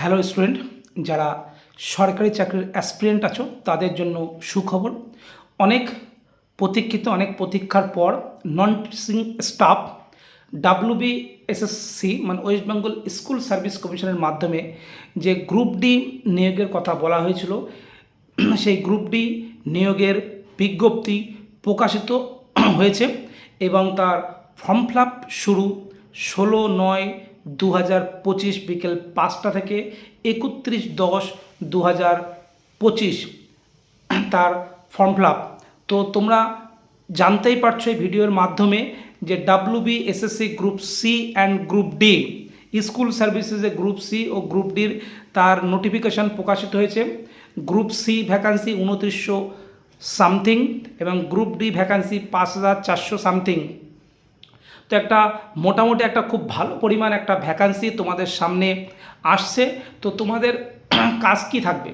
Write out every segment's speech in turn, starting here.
Hello student, যারা সরকারি চাকরির অ্যাসপিরেন্ট আছো তাদের জন্য সুখবর। অনেক প্রতীক্ষিত, অনেক প্রতীক্ষার পর নন টিচিং স্টাফ WBSSC মানে ওয়েস্ট বেঙ্গল স্কুল সার্ভিস কমিশনের মাধ্যমে যে গ্রুপ ডি নিয়োগের কথা বলা হয়েছিল, সেই গ্রুপ ডি নিয়োগের বিজ্ঞপ্তি প্রকাশিত হয়েছে এবং তার ফর্ম ফিল আপ শুরু 16/9/2025 বিকেল 5টা থেকে 31/10/2025 তার ফর্ম ফিল আপ। তো তোমরা জানতেই পারছো এই ভিডিওর মাধ্যমে যে WBSSC group C and group D school সার্ভিসেসে গ্রুপ সি ও গ্রুপ ডির তার নোটিফিকেশান প্রকাশিত হয়েছে। গ্রুপ সি ভ্যাকান্সি 2900 সামথিং এবং গ্রুপ ডি ভ্যাকান্সি 5400 সামথিং। তো একটা মোটামুটি একটা খুব ভালো পরিমাণ একটা ভ্যাকান্সি তোমাদের সামনে আসছে। তো তোমাদের কাজ কী থাকবে,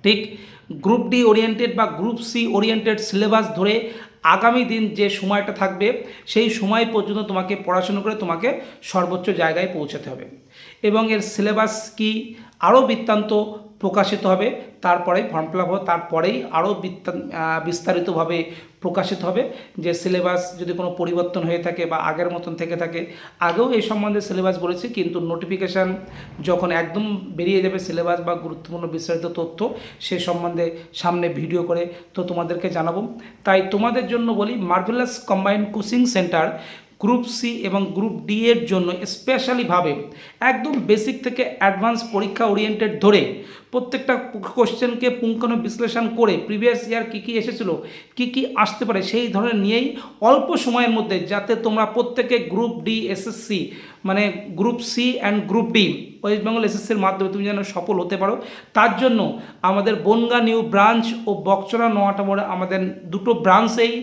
ঠিক গ্রুপ ডি ওরিয়েন্টেড বা গ্রুপ সি ওরিয়েন্টেড সিলেবাস ধরে আগামী দিন যে সময়টা থাকবে সেই সময় পর্যন্ত তোমাকে পড়াশুনো করে তোমাকে সর্বোচ্চ জায়গায় পৌঁছাতে হবে এবং এর সিলেবাস কি আরও বৃত্তান্ত প্রকাশিত হবে, তারপরেই ফর্ম ফিল আপ হবে, তারপরেই আরও বিস্তারিতভাবে প্রকাশিত হবে যে সিলেবাস যদি কোনো পরিবর্তন হয়ে থাকে বা আগের মতন থেকে থাকে। আগেও এই সম্বন্ধে সিলেবাস বলেছি, কিন্তু নোটিফিকেশান যখন একদম বেরিয়ে যাবে সিলেবাস বা গুরুত্বপূর্ণ বিস্তারিত তথ্য সে সম্বন্ধে সামনে ভিডিও করে তো তোমাদেরকে জানাবো। তাই তোমাদের জন্য বলি, marvellous combined coaching centre group C এবং গ্রুপ ডি এর জন্য স্পেশালিভাবে একদম বেসিক থেকে অ্যাডভান্স পরীক্ষা ওরিয়েন্টেড ধরে প্রত্যেকটা কোশ্চেনকে পুঙ্খানু বিশ্লেষণ করে প্রিভিয়াস ইয়ার কী কী এসেছিলো, কী কী আসতে পারে সেই ধরনের নিয়েই অল্প সময়ের মধ্যে, যাতে তোমরা প্রত্যেকে গ্রুপ ডি এসএসসি মানে group C and group D West Bengal এসএসসির মাধ্যমে তুমি যেন সফল হতে পারো, তার জন্য আমাদের বনগাঁ নিউ ব্রাঞ্চ ও বকচরা নোয়াটা মোড়ে আমাদের দুটো ব্রাঞ্চেই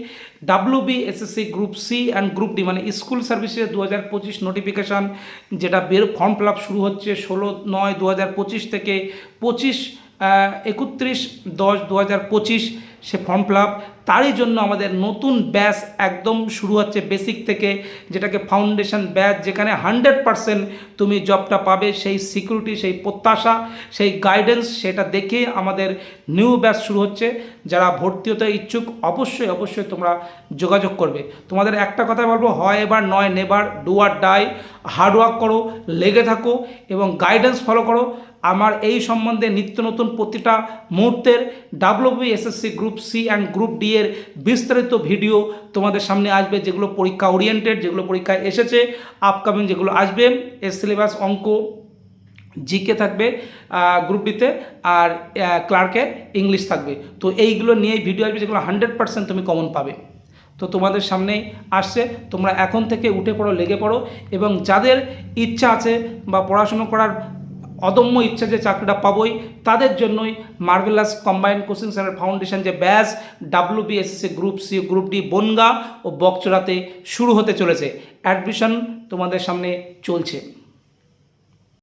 WBSSC group C and group D মানে স্কুল সার্ভিসের 2025 নোটিফিকেশান যেটা ফর্ম ফিল আপ শুরু হচ্ছে 16/9/2025 থেকে 31/10/2025 সে ফর্ম ফিল আপ। তারই জন্য আমাদের নতুন ব্যাচ একদম শুরু হচ্ছে বেসিক থেকে, যেটাকে ফাউন্ডেশন ব্যাচ, যেখানে 100% তুমি জবটা পাবে, সেই সিকিউরিটি, সেই প্রত্যাশা, সেই গাইডেন্স সেটা দেখে আমাদের নিউ ব্যাচ শুরু হচ্ছে। যারা ভর্তি হতে ইচ্ছুক অবশ্যই তোমরা যোগাযোগ করবে। তোমাদের একটা কথা বলবো, হয় এবার নয় নেবার, ডু আর ডাই, হার্ডওয়ার্ক করো, লেগে থাকো এবং গাইডেন্স ফলো করো। আমার এই সম্বন্ধে নিত্য নতুন প্রতিটা মুহূর্তের WBSSC group C and group D এর বিস্তারিত ভিডিও তোমাদের সামনে আসবে, যেগুলো পরীক্ষা ওরিয়েন্টেড, যেগুলো পরীক্ষায় এসেছে, আপকামিং যেগুলো আসবে। এর সিলেবাস অঙ্ক জিকে থাকবে গ্রুপ ডিতে, আর ক্লার্কে ইংলিশ থাকবে। তো এইগুলো নিয়েই ভিডিও আসবে, যেগুলো 100% তুমি কমন পাবে। তো তোমাদের সামনেই আসছে, তোমরা এখন থেকে উঠে পড়ো, লেগে পড়ো এবং যাদের ইচ্ছা আছে বা পড়াশুনো করার অদম্য ইচ্ছা যে চাকরিটা পাবোই, তাদের জন্যই Marvellous combined coaching Centre foundation যে batch WBSSC group C group D Bongaon ও বকচরাতে শুরু হতে চলেছে। অ্যাডমিশন তোমাদের সামনে চলছে।